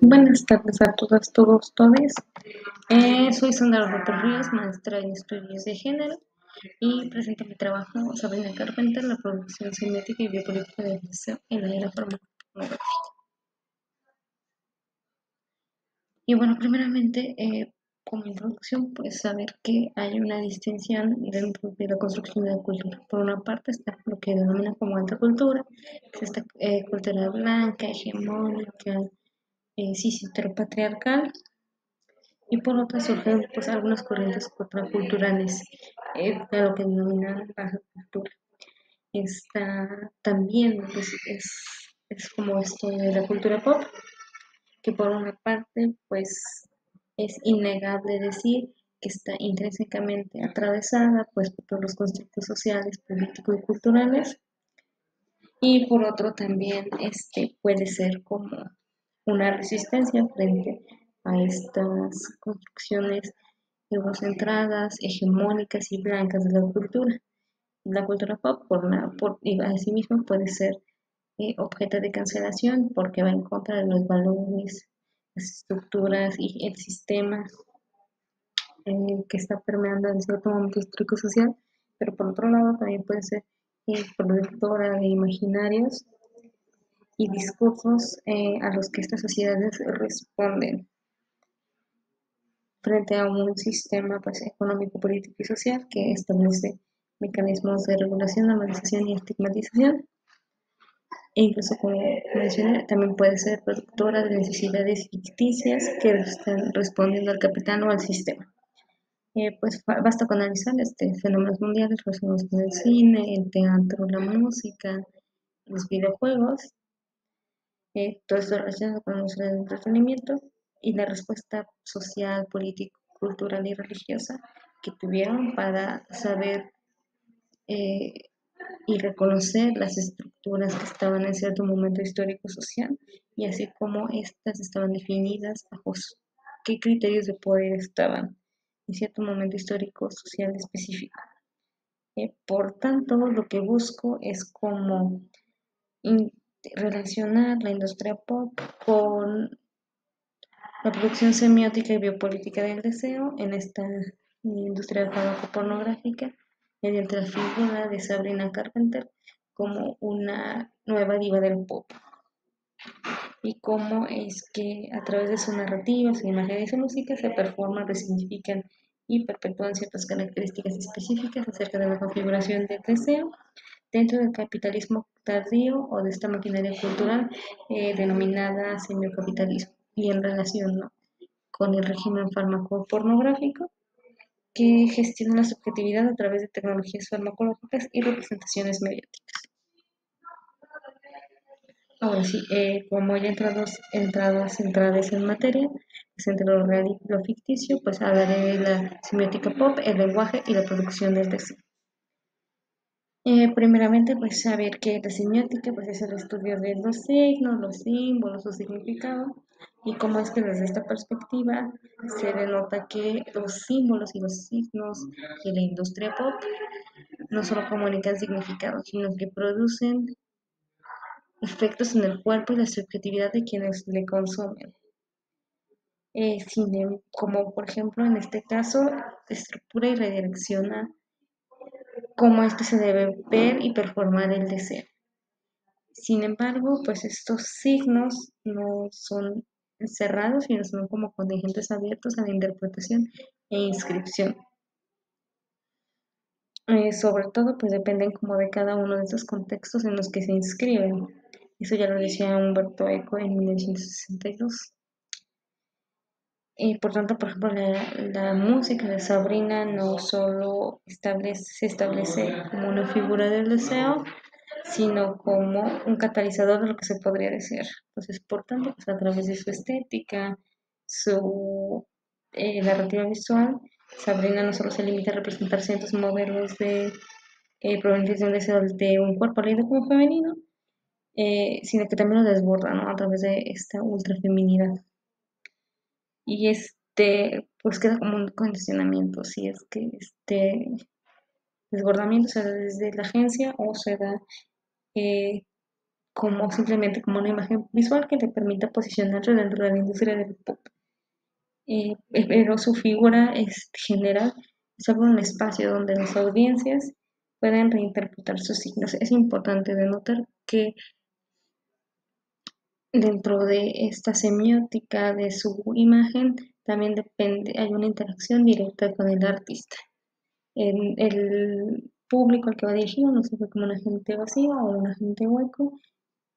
Buenas tardes a todas, todos, todes. Soy Sandra López Ríos, maestra en estudios de género, y presento mi trabajo Sabrina Carpenter, la producción semiótica y biopolítica del deseo en la era farmacológica. Y bueno, primeramente, como introducción, pues saber que hay una distinción dentro de la construcción de la cultura. Por una parte está lo que denomina como alta cultura, que es esta cultura blanca, hegemónica, cis heteropatriarcal. Y por otra surgen pues algunas corrientes contraculturales de lo que denominan baja cultura. Está también pues, es como esto de la cultura pop, que por una parte pues es innegable decir que está intrínsecamente atravesada pues por todos los constructos sociales, políticos y culturales, y por otro también puede ser como una resistencia frente a estas construcciones eurocentradas, hegemónicas y blancas de la cultura. La cultura pop, y asimismo, puede ser objeto de cancelación porque va en contra de los valores, las estructuras y el sistema que está permeando en cierto momento histórico-social, pero por otro lado también puede ser productora de imaginarios y discursos a los que estas sociedades responden frente a un sistema pues, económico, político y social que establece mecanismos de regulación, normalización y estigmatización. E incluso, como mencioné, también puede ser productora de necesidades ficticias que están respondiendo al capital o al sistema. Pues basta con analizar fenómenos mundiales relacionados con el cine, el teatro, la música, los videojuegos, todo esto relacionado con el uso del entretenimiento y la respuesta social, política, cultural y religiosa que tuvieron para saber eh, y reconocer las estructuras que estaban en cierto momento histórico social y así como éstas estaban definidas bajo qué criterios de poder estaban en cierto momento histórico social específico. Por tanto, lo que busco es como relacionar la industria pop con la producción semiótica y biopolítica del deseo en esta industria farmacopornográfica mediante la figura de Sabrina Carpenter como una nueva diva del pop y cómo es que a través de su narrativa, su imagen y su música se performan, resignifican y perpetúan ciertas características específicas acerca de la configuración del deseo dentro del capitalismo tardío o de esta maquinaria cultural denominada semiocapitalismo y en relación, ¿no?, con el régimen farmacopornográfico que gestiona la subjetividad a través de tecnologías farmacológicas y representaciones mediáticas. Ahora sí, como ya entradas en materia, pues entre lo real y lo ficticio, pues hablaré de la semiótica pop, el lenguaje y la producción del deseo. Primeramente, pues saber que la semiótica pues, es el estudio de los signos, los símbolos, su significado, y cómo es que desde esta perspectiva se denota que los símbolos y los signos de la industria pop no solo comunican significados, sino que producen efectos en el cuerpo y la subjetividad de quienes le consumen. Como por ejemplo en este caso, estructura y redirecciona cómo este se debe ver y performar el deseo. Sin embargo, pues estos signos no son cerrados, sino son como contingentes abiertos a la interpretación e inscripción. Sobre todo, pues dependen como de cada uno de estos contextos en los que se inscriben. Eso ya lo decía Humberto Eco en 1962. Por tanto, por ejemplo, la música de Sabrina no solo se establece como una figura del deseo, sino como un catalizador de lo que se podría decir. Entonces, por tanto, pues a través de su estética, su narrativa visual, Sabrina no solo se limita a representar ciertos modelos de provenientes de un deseo de un cuerpo leído como femenino, sino que también lo desborda, ¿no?, a través de esta ultrafeminidad. Y pues queda como un condicionamiento, si es que desbordamiento se da desde la agencia o se da como simplemente como una imagen visual que le permita posicionarse dentro de la industria del pop. Pero su figura es general, sobre un espacio donde las audiencias pueden reinterpretar sus signos. Es importante denotar que dentro de esta semiótica de su imagen también depende, hay una interacción directa con el artista. El público al que va dirigido no se ve como un agente vacío o un agente hueco,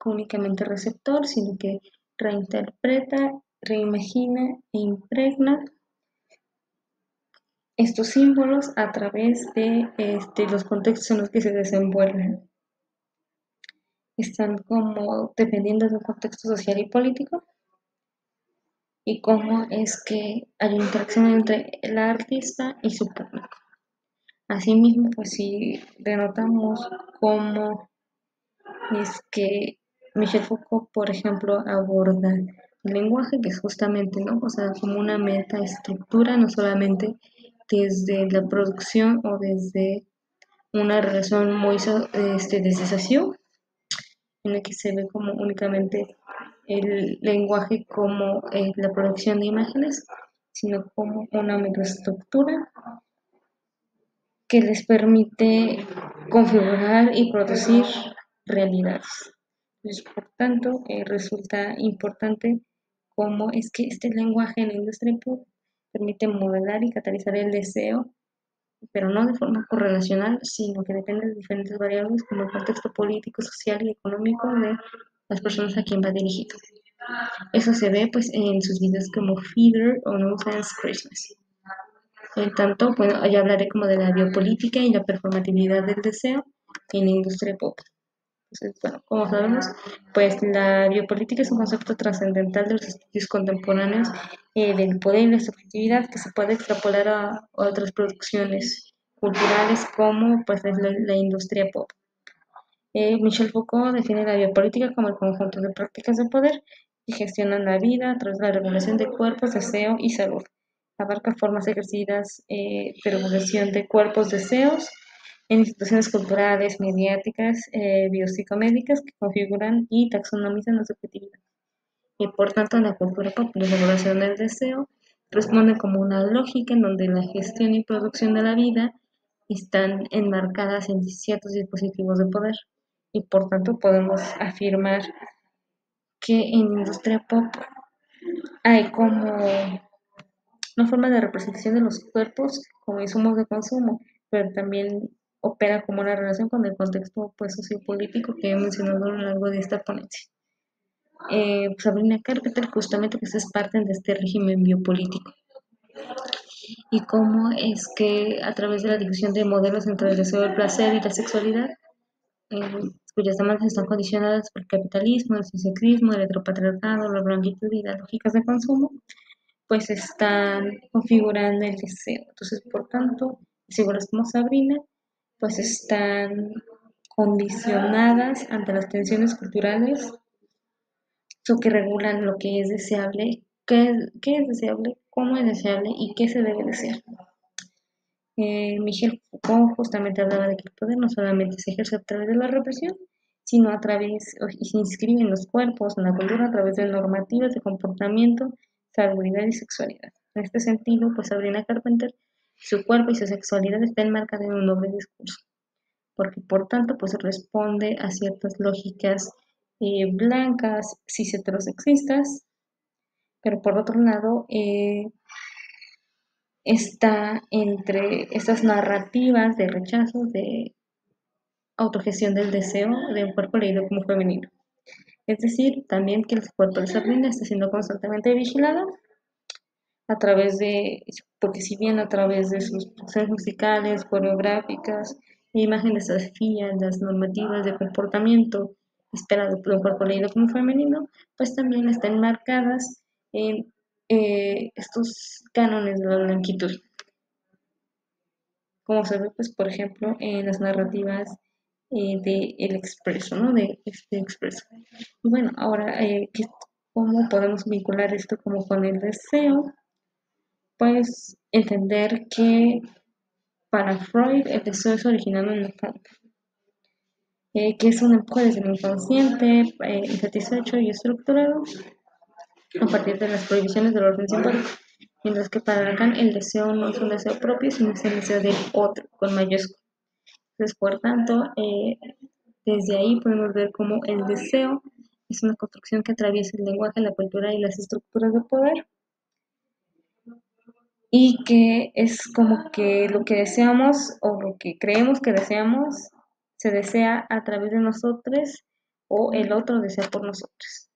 únicamente receptor, sino que reinterpreta, reimagina e impregna estos símbolos a través de los contextos en los que se desenvuelven. Están como dependiendo de un contexto social y político y cómo es que hay una interacción entre el artista y su público. Asimismo, pues si denotamos cómo es que Michel Foucault, por ejemplo, aborda el lenguaje, que es justamente, ¿no? O sea, como una metaestructura, no solamente desde la producción o desde una relación muy de desasosiego, en la que se ve como únicamente el lenguaje como la producción de imágenes, sino como una microestructura que les permite configurar y producir realidades. Entonces, por tanto, resulta importante cómo es que este lenguaje en la industria pop permite modelar y catalizar el deseo, pero no de forma correlacional, sino que depende de diferentes variables como el contexto político, social y económico de las personas a quien va dirigido. Eso se ve pues en sus videos como Feeder o No Sense Christmas. En tanto, bueno, ya hablaré como de la biopolítica y la performatividad del deseo en la industria pop. Entonces, bueno, como sabemos, pues la biopolítica es un concepto trascendental de los estudios contemporáneos del poder y la subjetividad que se puede extrapolar a otras producciones culturales como pues es la industria pop. Michel Foucault define la biopolítica como el conjunto de prácticas de poder que gestionan la vida a través de la regulación de cuerpos, deseo y salud. Abarca formas ejercidas de regulación de cuerpos, deseos en instituciones culturales, mediáticas, biopsicomédicas que configuran y taxonomizan la subjetividad. Y por tanto, en la cultura pop, la regulación del deseo responde como una lógica en donde la gestión y producción de la vida están enmarcadas en ciertos dispositivos de poder. Y por tanto, podemos afirmar que en la industria pop hay como una forma de representación de los cuerpos como insumos de consumo, pero también opera como una relación con el contexto pues, sociopolítico que he mencionado a lo largo de esta ponencia. Sabrina Carpenter justamente pues es parte de este régimen biopolítico y cómo es que a través de la difusión de modelos entre el deseo del placer y la sexualidad, cuyas demandas están condicionadas por el capitalismo, el sexismo, el heteropatriarcado, la blanquitud y las lógicas de consumo, pues están configurando el deseo. Entonces, por tanto, figuras como Sabrina, pues están condicionadas ante las tensiones culturales que regulan lo que es deseable, qué es deseable, cómo es deseable y qué se debe desear. Michel Foucault justamente hablaba de que el poder no solamente se ejerce a través de la represión, sino a través, y se inscribe en los cuerpos, en la cultura, a través de normativas de comportamiento, salubridad y sexualidad. En este sentido, pues Sabrina Carpenter, su cuerpo y su sexualidad están enmarcadas en un doble discurso, porque por tanto, pues responde a ciertas lógicas blancas, cis heterosexistas, pero por otro lado, está entre estas narrativas de rechazo, de autogestión del deseo de un cuerpo leído como femenino. Es decir, también que el cuerpo de Sabrina está siendo constantemente vigilado a través de, porque si bien a través de sus producciones musicales, coreográficas, imágenes desafían las normativas de comportamiento esperado de un cuerpo leído como femenino, pues también están marcadas en estos cánones de la blanquitud, como se ve, pues, por ejemplo, en las narrativas de El Expreso, ¿no? De este Expreso. Y bueno, ahora, ¿cómo podemos vincular esto como con el deseo? Pues entender que para Freud el deseo es originado en la falta. que es un empuje desde el inconsciente, insatisfecho y estructurado a partir de las prohibiciones del orden simbólico, mientras que para Lacan el deseo no es un deseo propio, sino es el deseo del otro, con mayúscula. Entonces, por tanto, desde ahí podemos ver cómo el deseo es una construcción que atraviesa el lenguaje, la cultura y las estructuras de poder, y que es como que lo que deseamos o lo que creemos que deseamos se desea a través de nosotros o el otro desea por nosotros.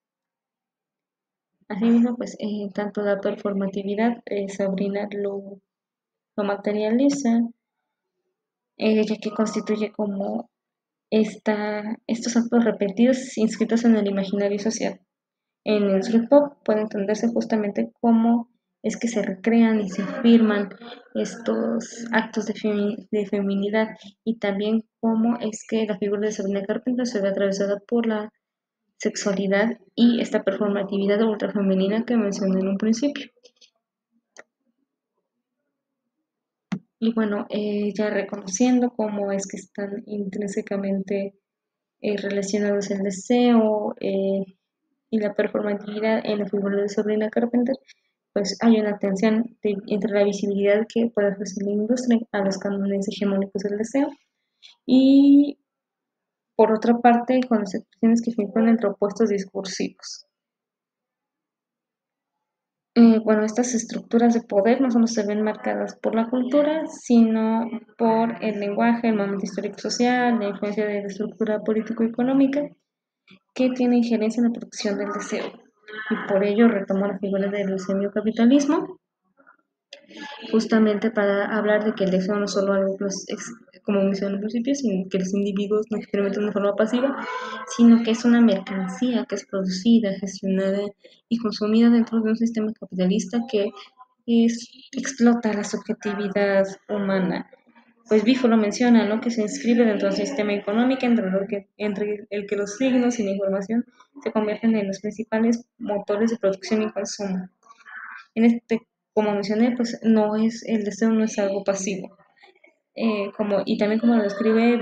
Asimismo, pues tanto la performatividad, Sabrina lo materializa, ya que constituye como estos actos repetidos inscritos en el imaginario social. En el street pop puede entenderse justamente cómo es que se recrean y se afirman estos actos de feminidad, y también cómo es que la figura de Sabrina Carpenter se ve atravesada por la sexualidad y esta performatividad ultrafemenina que mencioné en un principio. Y bueno, ya reconociendo cómo es que están intrínsecamente relacionados el deseo y la performatividad en la figura de Sabrina Carpenter, pues hay una tensión entre la visibilidad que puede ofrecer la industria a los cánones hegemónicos del deseo y, por otra parte, con las expresiones que figuran entre opuestos discursivos. Bueno, estas estructuras de poder no solo se ven marcadas por la cultura, sino por el lenguaje, el momento histórico-social, la influencia de la estructura político-económica, que tiene injerencia en la producción del deseo. Y por ello retomo la figura del semiocapitalismo, justamente para hablar de que el deseo no es solo algo, como mencioné al principio, sino que los individuos no experimentan de forma pasiva, sino que es una mercancía que es producida, gestionada y consumida dentro de un sistema capitalista que explota la subjetividad humana. Pues Bifo lo menciona, ¿no? Que se inscribe dentro del sistema económico entre el que los signos y la información se convierten en los principales motores de producción y consumo. En como mencioné, pues el deseo no es algo pasivo. Y también como lo describe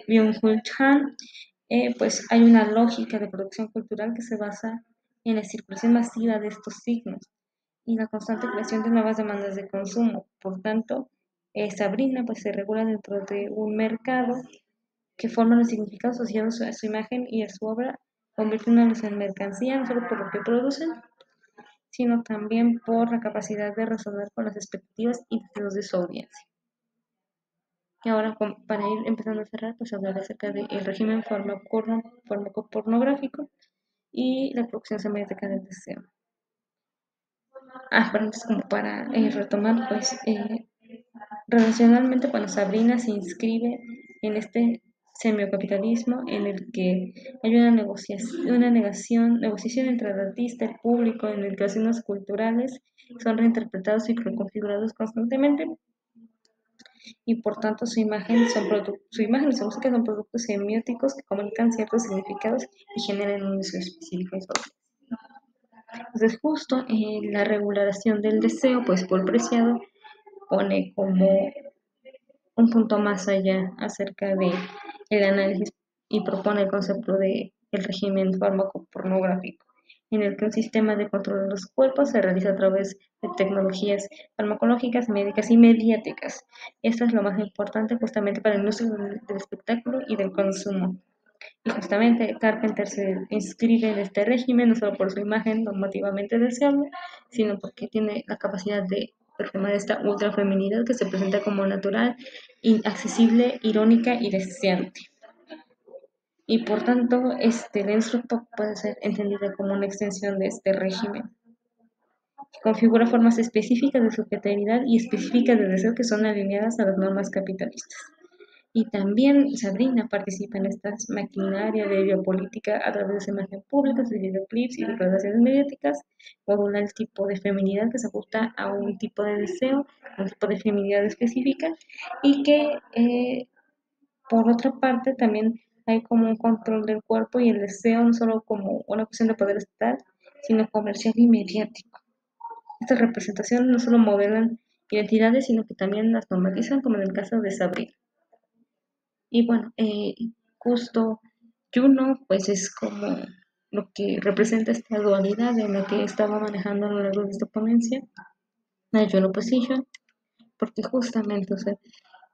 Byung-Chul Han, pues hay una lógica de producción cultural que se basa en la circulación masiva de estos signos y la constante creación de nuevas demandas de consumo. Por tanto, Sabrina pues se regula dentro de un mercado que forma los significados asociados a su imagen y a su obra, convirtiéndolos en mercancía no solo por lo que producen, sino también por la capacidad de resonar con las expectativas y deseos de su audiencia. Y ahora, para ir empezando a cerrar, pues hablar acerca del régimen farmacopornográfico y la producción semiótica del deseo. Pero antes, como para retomar, pues relacionalmente, cuando Sabrina se inscribe en este semiocapitalismo en el que hay una negociación entre el artista y el público, en el que los signos culturales son reinterpretados y reconfigurados constantemente, y por tanto su imagen y su música son productos semióticos que comunican ciertos significados y generan un deseo específico. Entonces, justo la regulación del deseo, pues Paul Preciado pone como un punto más allá acerca de el análisis y propone el concepto de el régimen farmacopornográfico, en el que un sistema de control de los cuerpos se realiza a través de tecnologías farmacológicas, médicas y mediáticas. Esto es lo más importante justamente para la industria del espectáculo y del consumo. Y justamente Carpenter se inscribe en este régimen no solo por su imagen normativamente deseable, sino porque tiene la capacidad de performar esta ultra feminidad que se presenta como natural, inaccesible, irónica y deseante. Y por tanto, el dance pop puede ser entendido como una extensión de este régimen, que configura formas específicas de subjetividad y específicas de deseo que son alineadas a las normas capitalistas. Y también Sabrina participa en esta maquinaria de biopolítica a través de su imagen pública, de videoclips y declaraciones mediáticas, modula el tipo de feminidad que se ajusta a un tipo de deseo, a un tipo de feminidad específica, y que por otra parte también hay como un control del cuerpo y el deseo no solo como una cuestión de poder estatal, sino comercial y mediático. Estas representaciones no solo modelan identidades, sino que también las normatizan, como en el caso de Sabrina. Y bueno, Justo Juno, pues es como lo que representa esta dualidad en la que estaba manejando a lo largo de esta ponencia, la Juno Position, porque justamente, o sea,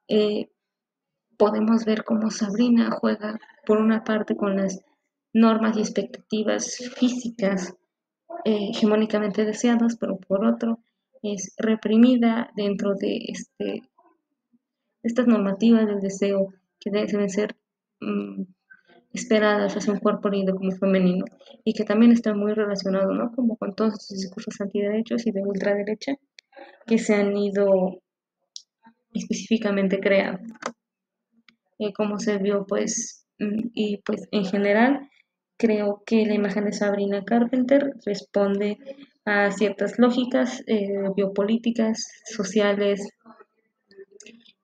eh, podemos ver cómo Sabrina juega por una parte con las normas y expectativas físicas hegemónicamente deseadas, pero por otro es reprimida dentro de estas normativas del deseo que deben ser mm, esperadas hacia un cuerpo lindo como femenino y que también está muy relacionado, ¿no? Como con todos esos discursos antiderechos y de ultraderecha que se han ido específicamente creando. Como se vio, pues, y pues en general, creo que la imagen de Sabrina Carpenter responde a ciertas lógicas biopolíticas, sociales,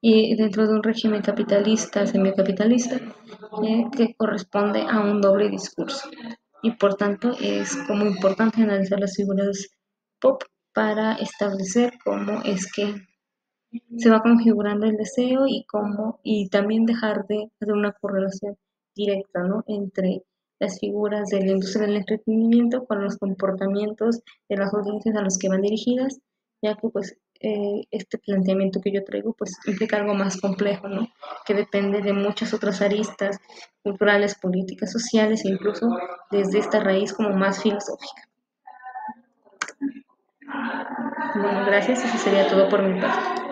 y dentro de un régimen capitalista, semicapitalista, que corresponde a un doble discurso. Y por tanto es como importante analizar las figuras pop para establecer cómo es que se va configurando el deseo y cómo, y también dejar de hacer una correlación directa, ¿no? Entre las figuras de la industria del entretenimiento con los comportamientos de las audiencias a los que van dirigidas, ya que pues este planteamiento que yo traigo pues implica algo más complejo, ¿no? Que depende de muchas otras aristas culturales, políticas, sociales e incluso desde esta raíz como más filosófica. Bueno, gracias, eso sería todo por mi parte.